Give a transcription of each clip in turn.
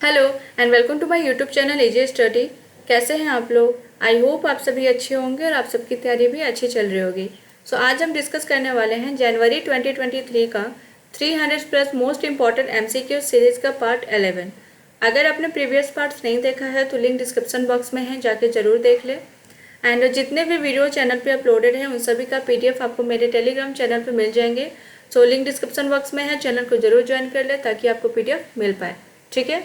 Hello and welcome to my YouTube channel AJ study. कैसे हैं आप लोग? आई होप आप सभी अच्छे होंगे और आप सबकी तैयारी भी अच्छी चल रही होगी। आज हम डिस्कस करने वाले हैं जनवरी 2023 का 300 plus most important MCQ series का पार्ट 11। अगर आपने प्रीवियस पार्ट्स नहीं देखा है तो लिंक डिस्क्रिप्शन बॉक्स में है, जाके ज़रूर देख ले। एंड जितने भी वीडियो चैनल पे अपलोडेड हैं उन सभी का पीडीएफ आपको मेरे टेलीग्राम चैनल पे मिल जाएंगे। लिंक डिस्क्रिप्शन बॉक्स में है, चैनल को जरूर ज्वाइन कर ले ताकि आपको पीडीएफ मिल पाए। ठीक है,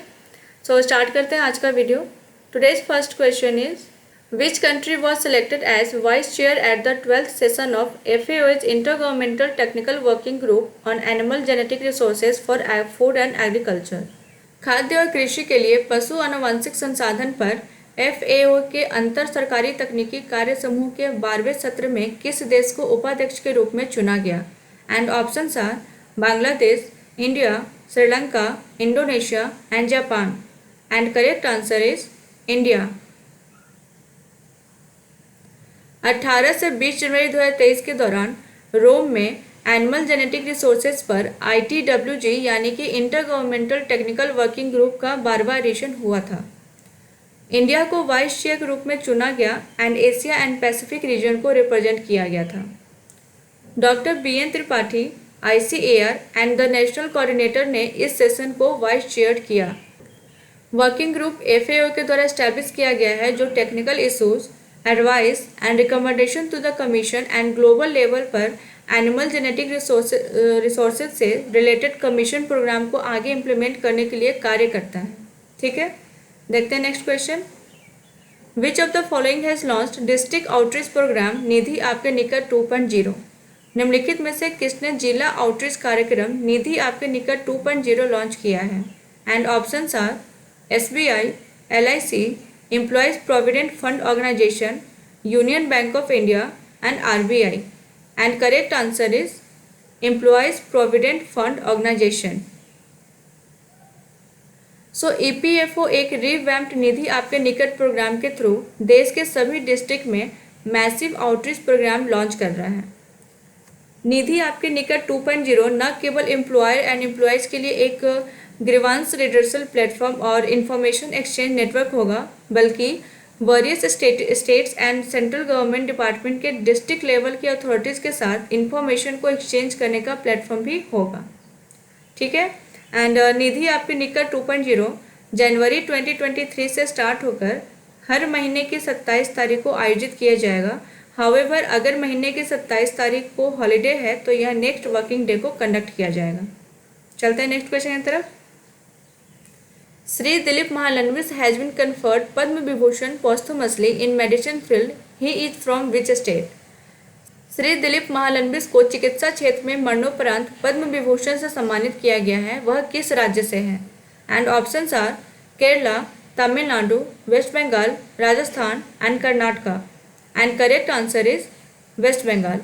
स्टार्ट करते हैं आज का video. Today's first question is which country was selected as vice chair at the 12th session of FAO's intergovernmental technical working group on animal genetic resources for food and agriculture. खाद्य और कृषि के लिए पशु आनुवंशिक संसाधन पर FAO के अंतर सरकारी तकनीकी कार्य समूह के 12वें सत्र में किस देश को उपाध्यक्ष के रूप में चुना गया? And options are Bangladesh, India, Sri Lanka, Indonesia and Japan. And correct answer is India. 18 से 20 जनवरी 2023 के दौरान रोम में एनिमल जेनेटिक रिसोर्सेज पर ITWG यानी कि inter governmental technical working group का 12वां एडिशन हुआ था। इंडिया को वाइस चेयर के रूप में चुना गया and Asia and Pacific region को रिप्रेजेंट किया गया था। Doctor BN Tripathi ICAR and the national coordinator ने इस सेशन को वाइस चेयर किया। वर्किंग ग्रुप FAO के द्वारा एस्टैब्लिश किया गया है जो technical issues, advice and recommendation to the commission and global level पर एनिमल जेनेटिक रिसोर्सेज से रिलेटेड कमीशन प्रोग्राम को आगे इम्प्लीमेंट करने के लिए कार्य करता है। ठीक है, देखते हैं next question. Which of the following has launched district outreach programme निधि आपके निकट 2.0? निम्नलिखित में से किसने जिला आउटरीच कार्यक्रम निधि आपके निकट 2.0 लॉन्च किया है? And options are SBI, LIC, Employees Provident Fund Organization, Union Bank of India and RBI. And correct answer is Employees Provident Fund Organization. EPFO एक रिवैम्प्ड निधि आपके निकट प्रोग्राम के थ्रू देश के सभी डिस्ट्रिक्ट में मैसिव आउटरीच प्रोग्राम लॉन्च कर रहा है। निधि आपके निकट 2.0 न केवल एम्प्लॉयर एंड एम्प्लॉयज़ के लिए एक ग्रीवांस रिडर्सल प्लेटफॉर्म और इंफॉर्मेशन एक्सचेंज नेटवर्क होगा, बल्कि various states and central government department के डिस्ट्रिक्ट लेवल की अथॉरिटीज़ के साथ इंफॉर्मेशन को एक्सचेंज करने का प्लेटफॉर्म भी होगा। ठीक है, एंड निधि आपके निकट 2.0 जनवरी 2023 से स्टार्ट होकर हर महीने की 27 तारीख को आयोजित किया जाएगा। हाउएवर अगर महीने की 27 तारीख को हॉलीडे है तो यह नेक्स्ट वर्किंग डे को कंडक्ट किया जाएगा। चलते हैं नेक्स्ट क्वेश्चन की तरफ। Shri Dilip Mahalanobis has been conferred Padma Vibhushan posthumously in medicine field. He is from which state? Shri Dilip Mahalanobis को चिकित्सा क्षेत्र में मरणोपरांत पद्म विभूषण से सम्मानित किया गया है, वह किस राज्य से है? And options are Kerala, Tamil Nadu, West Bengal, Rajasthan and Karnataka. And correct answer is West Bengal.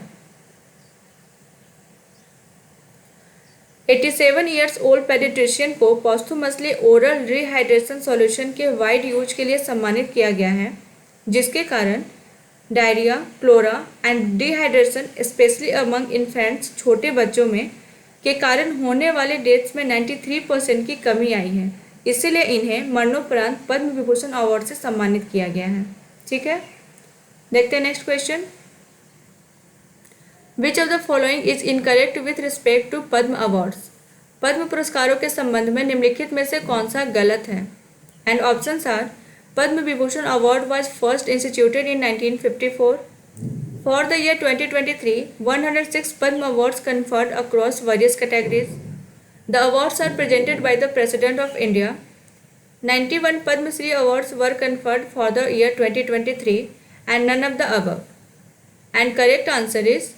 87 years old paediatrician को पोस्टुमसली ओरल रिहाइड्रेशन सॉल्यूशन के वाइड यूज के लिए सम्मानित किया गया है, जिसके कारण diarrhoea, cholera and dehydration especially among infants छोटे बच्चों में के कारण होने वाले डेथ्स में 93% की कमी आई है। इसीलिए इन्हें मरणोपरांत पद्म विभूषण अवार्ड से सम्मानित किया गया है। ठीक है, देखते हैं next question. Which of the following is incorrect with respect to Padma awards? पद्म पुरस्कारों के संबंध में निम्नलिखित में से कौन सा गलत है? And options are Padma Vibhushan award was first instituted in 1954। For the year 2023 106 Padma awards conferred across various categories. The awards are presented by the President of India. 91 Padma Shri awards were conferred for the year 2023 and none of the above. And correct answer is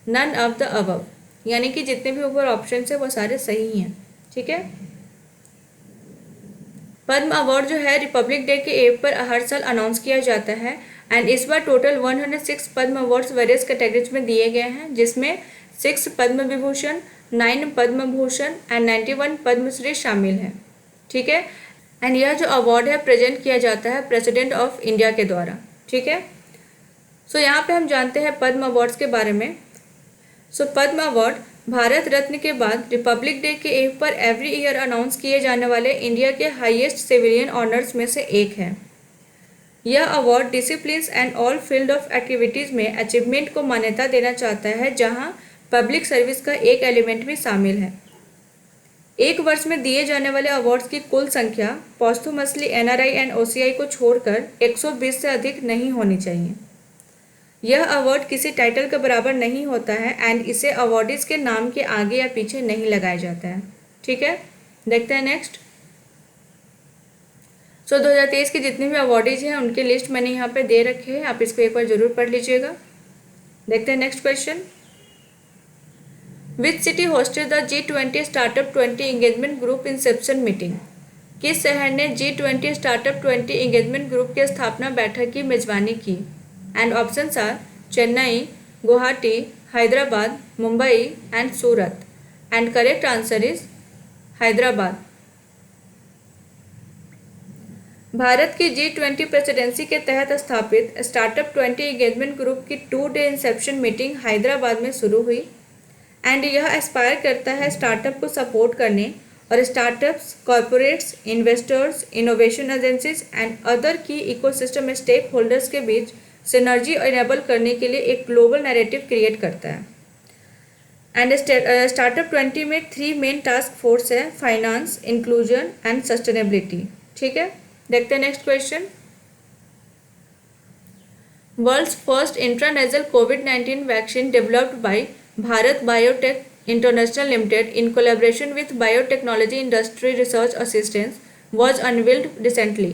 none of the above, यानी कि जितने भी ऊपर option है वो सारे सही हैं। ठीक है, पद्म अवार्ड जो है रिपब्लिक डे के एव पर हर साल अनाउंस किया जाता है एंड इस बार total 106 Padma awards various categories में दिए गए हैं, जिसमें 6 पद्म विभूषण, 9 पद्म भूषण एंड 91 पद्मश्री शामिल हैं। ठीक है, एंड यह जो अवार्ड है प्रेजेंट किया जाता है प्रेसिडेंट ऑफ इंडिया के द्वारा। ठीक है, यहाँ पे हम जानते हैं पद्म अवार्ड्स के बारे में। पद्म अवार्ड भारत रत्न के बाद रिपब्लिक डे के ईव पर एवरी ईयर अनाउंस किए जाने वाले इंडिया के हाईएस्ट सिविलियन ऑनर्स में से एक है। यह award disciplines and all field of activities में अचीवमेंट को मान्यता देना चाहता है, जहां पब्लिक सर्विस का एक एलिमेंट भी शामिल है। एक वर्ष में दिए जाने वाले अवार्ड्स की कुल संख्या पोस्थुमसली एनआरआई एंड ओसीआई को छोड़कर 120 से अधिक नहीं होनी चाहिए। यह अवार्ड किसी टाइटल के बराबर नहीं होता है एंड इसे अवार्डीज के नाम के आगे या पीछे नहीं लगाया जाता है। ठीक है, देखते हैं नेक्स्ट। 2023 के जितने भी अवार्डीज हैं उनकी लिस्ट मैंने यहाँ पे दे रखे हैं, आप इसको एक बार जरूर पढ़ लीजिएगा। देखते हैं next question. Which city hosted the G20 startup 20 engagement group Inception meeting? किस शहर ने G20 स्टार्टअप 20 एंगेजमेंट ग्रुप की स्थापना बैठक की मेजबानी की? And options are Chennai, Guwahati, Hyderabad, Mumbai and Surat. And correct answer is Hyderabad. Bharat की G20 प्रेसिडेंसी के तहत स्थापित स्टार्टअप 20 एंगेजमेंट ग्रुप की 2 डे इंसेप्शन मीटिंग हैदराबाद में शुरू हुई एंड यह एस्पायर करता है स्टार्टअप को सपोर्ट करने और startups, corporates, investors, innovation agencies and other की इकोसिस्टम स्टेक होल्डर्स के बीच सिनर्जी इनेबल करने के लिए एक ग्लोबल नैरेटिव क्रिएट करता है। एंड स्टार्टअप 20 में 3 मेन टास्क फोर्स है, फाइनेंस, इंक्लूजन एंड सस्टेनेबिलिटी। ठीक है, देखते हैं next question. World's first intranasal कोविड-19 vaccine developed by Bharat biotech international limited in collaboration with Biotechnology Industry Research Assistance was unveiled recently.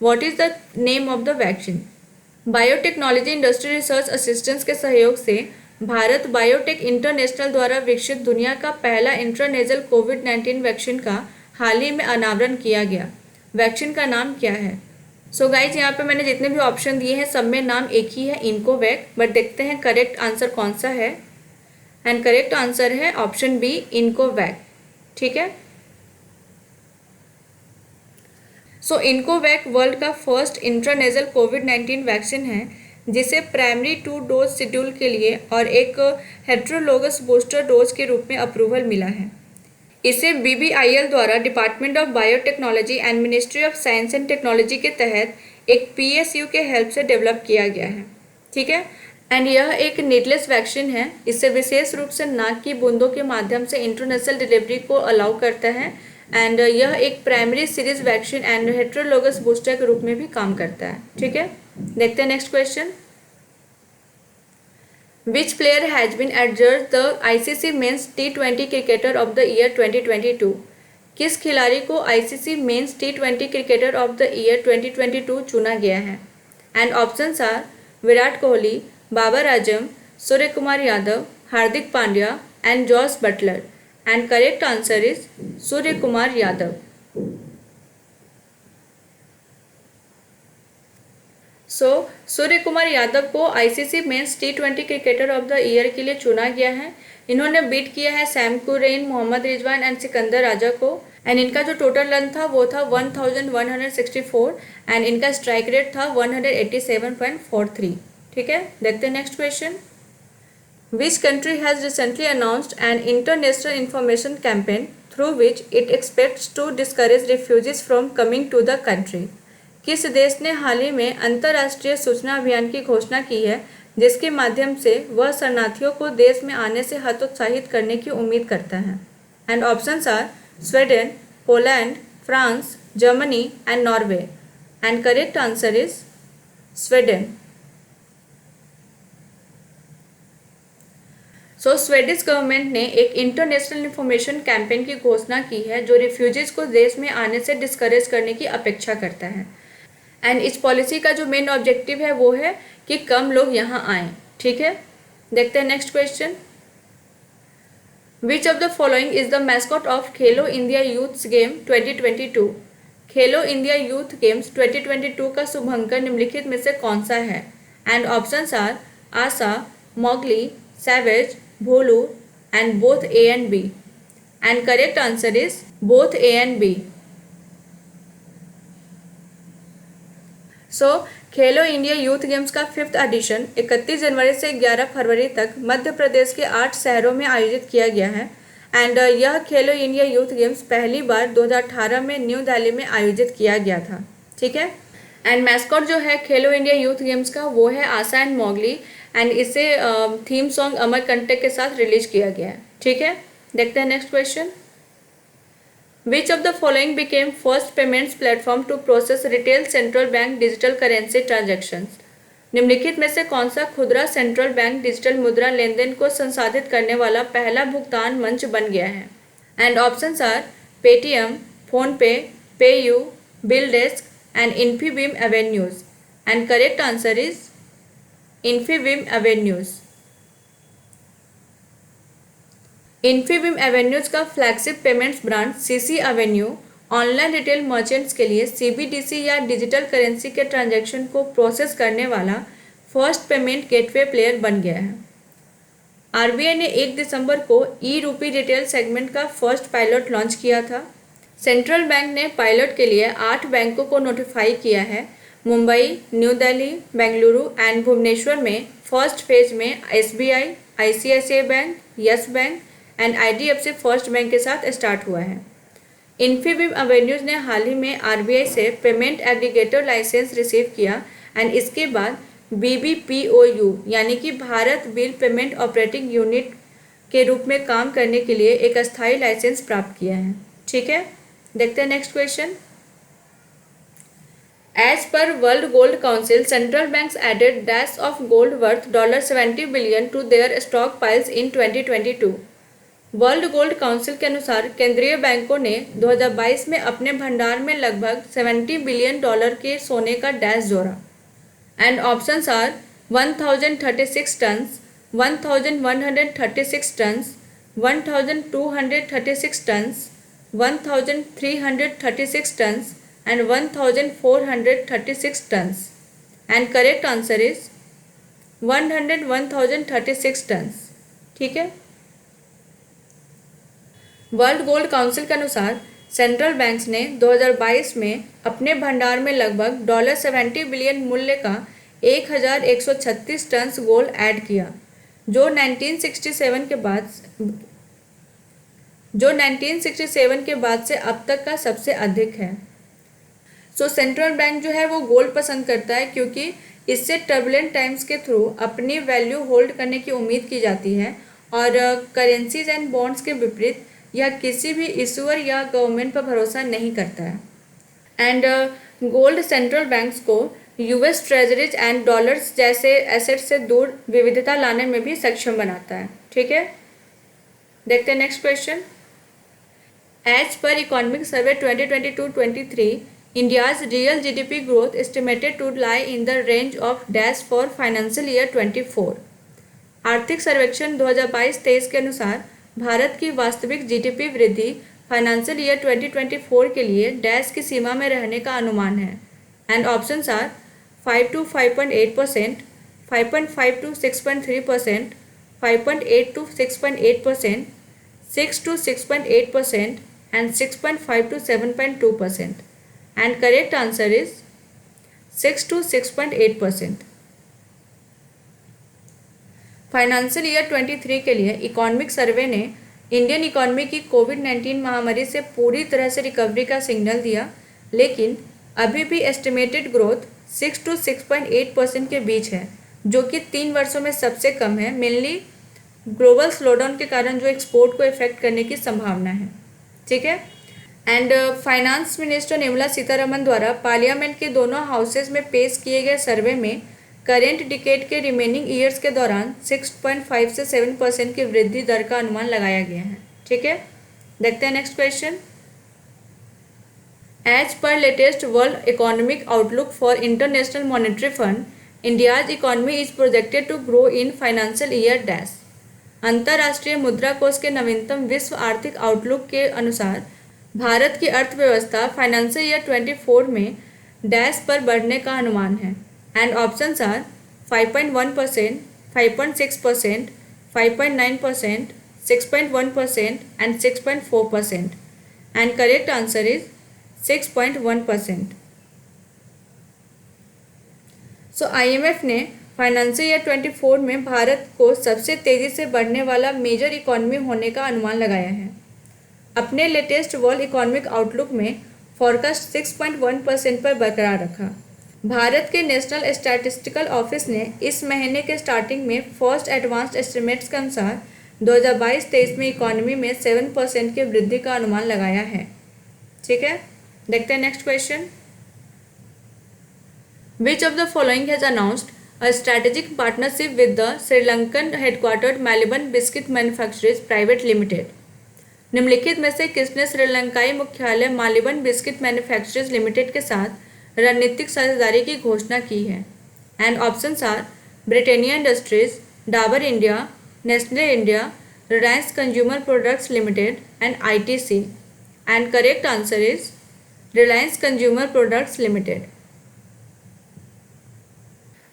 What is the name of the vaccine? Biotechnology industry research assistance के सहयोग से Bharat biotech international द्वारा विकसित दुनिया का पहला intranasal कोविड-19 वैक्सीन का हाल ही में अनावरण किया गया। वैक्सीन का नाम क्या है? सो गाइज, यहाँ पे मैंने जितने भी ऑप्शन दिए हैं सब में नाम एक ही है, इनकोवैक, बट देखते हैं करेक्ट आंसर कौन सा है। एंड करेक्ट आंसर है ऑप्शन बी, इनकोवैक। ठीक है, सो इनकोवैक वर्ल्ड का फर्स्ट इंट्रानेजल कोविड-19 वैक्सीन है जिसे प्राइमरी 2 डोज शेड्यूल के लिए और एक हेट्रोलोगस बूस्टर डोज के रूप में अप्रूवल मिला है। इसे BBIL द्वारा department of biotechnology and ministry of science and technology के तहत एक PSU के हेल्प से डेवलप किया गया है। ठीक है, एंड यह एक नीडलेस वैक्सीन है। इससे विशेष रूप से नाक की बूंदों के माध्यम से इंटरनेशनल डिलीवरी को अलाउ करता है एंड यह एक primary series vaccine and heterologous booster के रूप में भी काम करता है। ठीक है, देखते हैं next question. Which player has been adjudged the ICC men's T20 cricketer of the year 2022? किस खिलाड़ी को ICC men's T20 cricketer of the year 2022 चुना गया है? And options are Virat Kohli, Babar Azam, Surya Kumar Yadav, Hardik Pandya and Jos Buttler. And correct answer is Surya Kumar Yadav. Surya Kumar Yadav को ICC men's T20 cricketer of the year के लिए चुना गया है। इन्होंने बीट किया है Sam Curran, Mohammad Rizwan and Sikandar Raza को एंड इनका जो टोटल रन था वो था 1164 एंड इनका स्ट्राइक रेट था 187.43। ठीक है, देखते हैं next question. Which country has recently announced an international information campaign through which it expects to discourage refugees from coming to the country? किस देश ने हाल ही में अंतर्राष्ट्रीय सूचना अभियान की घोषणा की है जिसके माध्यम से वह शरणार्थियों को देश में आने से हतोत्साहित करने की उम्मीद करता है? And options are Sweden, Poland, France, Germany and Norway. And correct answer is Sweden. Swedish government ने एक इंटरनेशनल इंफॉर्मेशन कैंपेन की घोषणा की है जो रिफ्यूजीज को देश में आने से डिस्करेज करने की अपेक्षा करता है एंड इस पॉलिसी का जो मेन ऑब्जेक्टिव है वो है कि कम लोग यहाँ आएँ। ठीक है, देखते हैं next question. Which of the following is the mascot of Khelo India youth game 2022? Khelo India youth games 2022 का शुभंकर निम्नलिखित में से कौन सा है? And options are Asha, Mowgli, savage, Bholu and both A and B। And correct answer is both A and B। So Khelo India youth games का 5th addition 31 जनवरी से 11 फरवरी तक मध्य प्रदेश के 8 शहरों में आयोजित किया गया है। एंड यह खेलो इंडिया यूथ गेम्स पहली बार 2018 में न्यू दिल्ली में आयोजित किया गया था। ठीक है। एंड मैस्कॉट जो है खेलो इंडिया यूथ गेम्स का वो है आशा एंड मोगली, एंड इसे थीम सॉन्ग अमरकंटक के साथ रिलीज किया गया है। ठीक है, देखते हैं next question. Which of the following became first payments platform to process retail central bank digital currency transactions? निम्नलिखित में से कौन सा खुदरा सेंट्रल बैंक डिजिटल मुद्रा लेन देन को संसाधित करने वाला पहला भुगतान मंच बन गया है? And options are Paytm, PhonePe, PayU, BillDesk and Infibeam Avenues. And correct answer is Infibeam Avenues. Infibeam Avenues का flagship payments brand CC Avenue online retail merchants के लिए सीबीडीसी या डिजिटल करेंसी के ट्रांजैक्शन को प्रोसेस करने वाला first payment gateway player बन गया है। आरबीआई ने 1 दिसंबर को ई रूपी रिटेल सेगमेंट का फर्स्ट पायलट लॉन्च किया था। सेंट्रल बैंक ने पायलट के लिए 8 बैंकों को नोटिफाई किया है। मुंबई, न्यू दिल्ली, बेंगलुरु एंड भुवनेश्वर में फर्स्ट फेज में SBI, ICICI bank, yes bank and IDFC first bank के साथ स्टार्ट हुआ है। इन्फीबीम एवेन्यूज ने हाल ही में आरबीआई से पेमेंट एग्रीगेटर लाइसेंस रिसीव किया एंड इसके बाद बीबीपीओयू यानी कि Bharat bill payment operating unit के रूप में काम करने के लिए एक अस्थायी लाइसेंस प्राप्त किया है। ठीक है, देखते हैं next question. As per World Gold Council, central banks added dash of gold worth $70 billion to their stockpiles in 2022. World gold council के अनुसार केंद्रीय बैंकों ने 2022 में अपने भंडार में लगभग $70 बिलियन के सोने का डैश जोड़ा। And options are 1036 tons, 1136 tons, 1236 tons, 1336 tons and 1436 tons, and correct answer is 1036 tons। ठीक है, वर्ल्ड गोल्ड काउंसिल के अनुसार सेंट्रल बैंक्स ने 2022 में अपने भंडार में लगभग $70 बिलियन मूल्य का 1136 टन गोल्ड ऐड किया, जो 1967 के बाद से अब तक का सबसे अधिक है। सो सेंट्रल बैंक जो है वो गोल्ड पसंद करता है क्योंकि इससे टर्बुलेंट टाइम्स के थ्रू अपनी वैल्यू होल्ड करने की उम्मीद की जाती है, और करेंसीज एंड बॉन्ड्स के विपरीत यह किसी भी इशूअर या गवर्नमेंट पर भरोसा नहीं करता है। एंड गोल्ड सेंट्रल बैंक्स को यूएस ट्रेजरीज एंड डॉलर्स जैसे एसेट से दूर विविधता लाने में भी सक्षम बनाता है। ठीक है, देखते हैं नेक्स्ट क्वेश्चन। एज पर economic survey 2022-23 India's real GDP growth estimated to lie in the range of dash for financial year 24। आर्थिक सर्वेक्षण 2022-23 के अनुसार भारत की वास्तविक जीडीपी वृद्धि फाइनेंशियल ईयर 2024 के लिए डैश की सीमा में रहने का अनुमान है। And options are 5 to 5.8%, 5.5 to 6.3%, 5.8 to 6.8%, 6 to 6.8% and 6.5 to 7.2%। and correct answer is 6 to 6.8%। Financial year 23 के लिए इकोनॉमिक सर्वे ने इंडियन इकोनॉमी की कोविड-19 महामारी से पूरी तरह से रिकवरी का सिग्नल दिया, लेकिन अभी भी एस्टिमेटेड ग्रोथ 6 to 6.8% के बीच है, जो कि 3 वर्षों में सबसे कम है, मेनली ग्लोबल स्लोडाउन के कारण जो एक्सपोर्ट को इफेक्ट करने की संभावना है। ठीक है, and finance minister Nirmala Sitharaman द्वारा पार्लियामेंट के दोनों हाउसेज में पेश किए गए सर्वे में करेंट डिकेड के रिमेनिंग ईयर्स के दौरान 6.5 से 7% की वृद्धि दर का अनुमान लगाया गया है। ठीक है, देखते हैं नेक्स्ट क्वेश्चन। एज पर latest world economic outlook for international monetary fund, India's economy is projected to grow in financial year dash. अंतर्राष्ट्रीय मुद्रा कोष के नवीनतम विश्व आर्थिक आउटलुक के अनुसार भारत की अर्थव्यवस्था फाइनेंशियल ईयर 24 में डैश पर बढ़ने का अनुमान है। And options are 5.1%, 5.6%, 5.9%, 6.1% and 6.4%। And correct answer is 6.1%। So IMF ने फाइनेंशियल ईयर 24 में भारत को सबसे तेज़ी से बढ़ने वाला मेजर इकोनॉमी होने का अनुमान लगाया है। अपने लेटेस्ट वर्ल्ड इकोनॉमिक आउटलुक में फॉरकास्ट 6.1% पर बरकरार रखा। भारत के नेशनल स्टैटिस्टिकल ऑफिस ने इस महीने के स्टार्टिंग में फर्स्ट एडवांस्ड एस्टिमेट्स के अनुसार 2022-23 में इकोनॉमी में 7% की वृद्धि का अनुमान लगाया है। ठीक है, देखते हैं next question. Which of the following has announced a strategic partnership with the Sri Lankan headquartered Maliban Biscuit Manufacturers Private Limited? निम्नलिखित में से किसने श्रीलंकाई मुख्यालय मालिबन बिस्किट मैन्युफैक्चरर्स लिमिटेड के साथ रणनीतिक साझेदारी की घोषणा की है? And options are Britannia industries, Dabur India, Nestle India, Reliance consumer products limited and ITC। And correct answer is Reliance consumer products limited.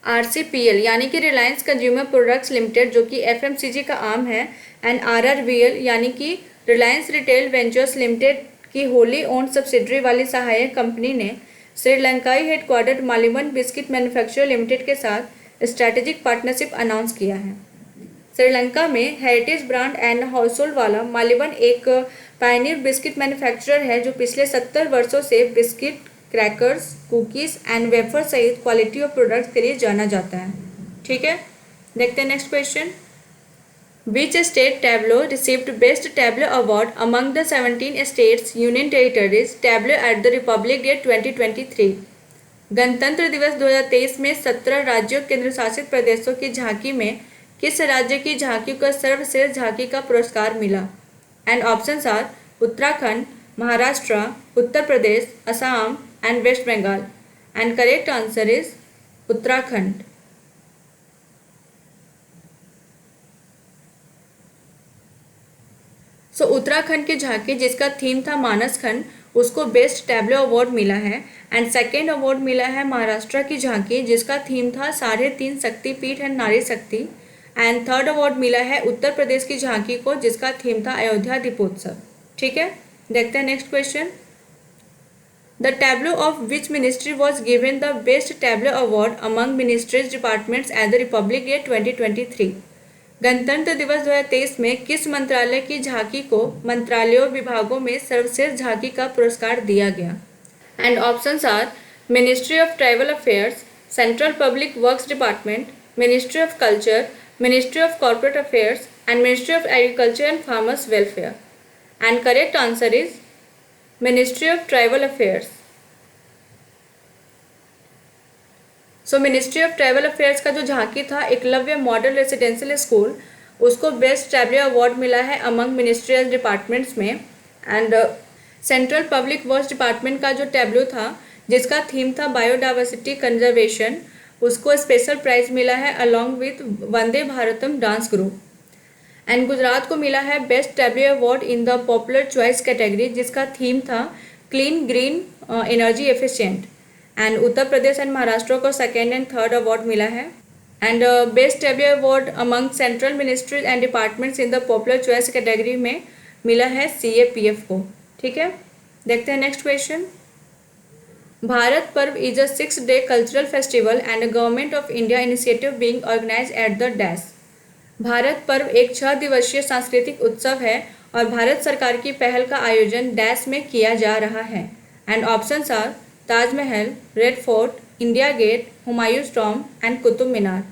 RCPL यानी कि रिलायंस कंज्यूमर प्रोडक्ट्स लिमिटेड जो कि FMCG का आर्म है, एंड RRVL यानी कि रिलायंस रिटेल वेंचर्स लिमिटेड की wholly owned subsidiary वाली सहायक कंपनी ने श्रीलंकाई हेडक्वार्टर्ड मालिबन बिस्किट मैन्युफैक्चरर लिमिटेड के साथ स्ट्रैटेजिक पार्टनरशिप अनाउंस किया है। श्रीलंका में हेरिटेज ब्रांड एंड हाउसहोल्ड वाला मालिबन एक पायनियर बिस्किट मैन्युफैक्चरर है जो पिछले 70 वर्षों से biscuit, crackers, cookies and wafer सहित क्वालिटी ऑफ प्रोडक्ट्स के लिए जाना जाता है। ठीक है, देखते हैं next question. Which state tableau received best tableau award among the 17 states union territories tableau at the Republic day 2023? गणतंत्र दिवस 2023 में 17 राज्यों केंद्र शासित प्रदेशों की झांकी में किस राज्य की झांकी को सर्वश्रेष्ठ झांकी का पुरस्कार मिला? And options are Uttarakhand, Maharashtra, Uttar Pradesh, Assam and West Bengal. And correct answer is Uttarakhand. So Uttarakhand की झांकी जिसका थीम था मानस खंड, उसको बेस्ट टैब्लो अवार्ड मिला है। एंड सेकेंड अवार्ड मिला है महाराष्ट्र की झांकी जिसका थीम था 3.5 शक्तिपीठ एंड नारी शक्ति। एंड थर्ड अवार्ड मिला है उत्तर प्रदेश की झांकी को जिसका थीम था अयोध्या दीपोत्सव। ठीक है, देखते हैं next question. The tableau of which ministry was given the best tableau award among ministries departments at the Republic day 2023? गणतंत्र दिवस 2023 में किस मंत्रालय की झांकी को मंत्रालयों विभागों में सर्वश्रेष्ठ झांकी का पुरस्कार दिया गया? And options are ministry of tribal affairs, central public works department, ministry of culture, ministry of corporate affairs and ministry of agriculture and farmers welfare. And correct answer is ministry of tribal affairs. So ministry of tribal affairs का जो झांकी था Eklavya model residential school, उसको best tableau award मिला है among ministerial departments में। And central public works department का जो टैब्लो था जिसका थीम था बायोडाइवर्सिटी कंजर्वेशन, उसको स्पेशल प्राइज मिला है along with Vande Bharatam dance group. And Gujarat को मिला है best tableau award in the popular choice category जिसका थीम था clean green energy efficient. And Uttar Pradesh and Maharashtra को सेकेंड एंड थर्ड अवार्ड मिला है। And best tableau award among central ministries and departments in the popular choice category में मिला है CAPF को। ठीक है, देखते हैं next question. Bharat Parv is a 6-day cultural festival and a Government of India initiative being organised at the dash. Bharat Parv एक 6 दिवसीय सांस्कृतिक उत्सव है और भारत सरकार की पहल का आयोजन डैश में किया जा रहा है। And options are Taj Mahal, Red Fort, India Gate, Humayun Tomb and Qutub Minar.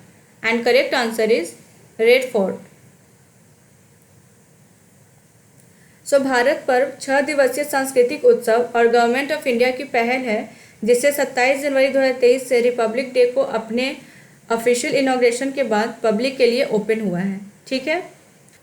And correct answer is Red Fort. So Bharat Parv 6 दिवसीय सांस्कृतिक उत्सव और गवर्नमेंट ऑफ इंडिया की पहल है जिससे 27 जनवरी 2023 से रिपब्लिक डे को अपने ऑफिशियल इनॉग्रेशन के बाद पब्लिक के लिए ओपन हुआ है। ठीक है,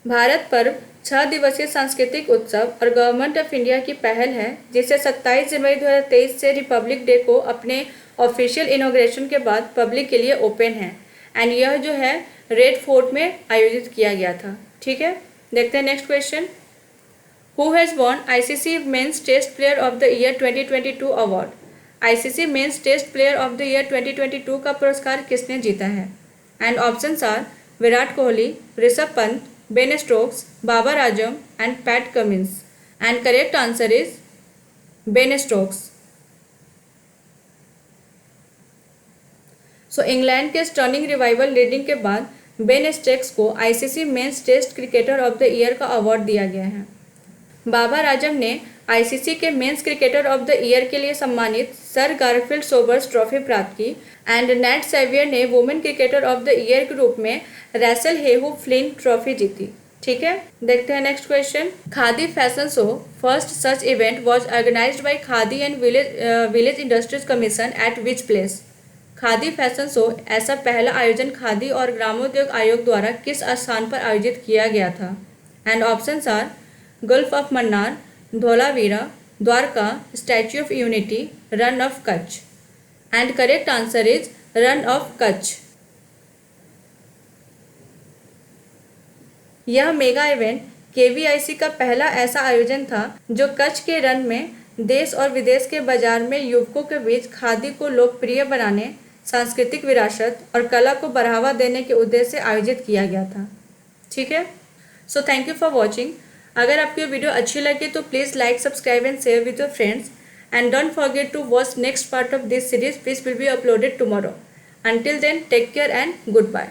भारत पर्व 6 दिवसीय सांस्कृतिक उत्सव और गवर्नमेंट ऑफ इंडिया की पहल है जिसे 27 जनवरी 2023 से रिपब्लिक डे को अपने ऑफिशियल इनॉग्रेशन के बाद पब्लिक के लिए ओपन है। एंड यह जो है रेड फोर्ट में आयोजित किया गया था। ठीक है, देखते हैं next question. Who has won ICC men's test player of the year 2022 award? ICC men's test player of the year 2022 का पुरस्कार किसने जीता है? And options are Virat Kohli, Rishabh Pant, Ben Stokes, Babar Azam and Pat Cummins. And correct answer is Ben Stokes. So England के stunning revival leading के बाद Ben Stokes को ICC men's test cricketer of the year का अवार्ड दिया गया है। बाबर आजम ने आईसीसी के men's cricketer of the year के लिए सम्मानित सर गारफील्ड सोबर्स ट्रॉफी प्राप्त की एंड नेट सेवियर ने women cricketer of the year के रूप में रैसल हेहू फ्लिन ट्रॉफी जीती। ठीक है, देखते हैं next question. Khadi fashion show first such event was organized by Khadi and village industries commission at which place. Khadi fashion show ऐसा पहला आयोजन खादी और ग्रामोद्योग आयोग द्वारा किस स्थान पर आयोजित किया गया था। And options are gulf of Mannar, Dholavira, Dwarka, statue of unity, Rann of Kutch. And correct answer is Rann of Kutch. यह मेगा इवेंट केवीआईसी का पहला ऐसा आयोजन था जो कच्छ के रन में देश और विदेश के बाजार में युवकों के बीच खादी को लोकप्रिय बनाने, सांस्कृतिक विरासत और कला को बढ़ावा देने के उद्देश्य से आयोजित किया गया था। ठीक है, so thank you for watching. अगर आपको वीडियो अच्छी लगी तो please like, subscribe and share with your friends and don't forget to watch next part of this series which will be uploaded tomorrow. Until then, take care and goodbye.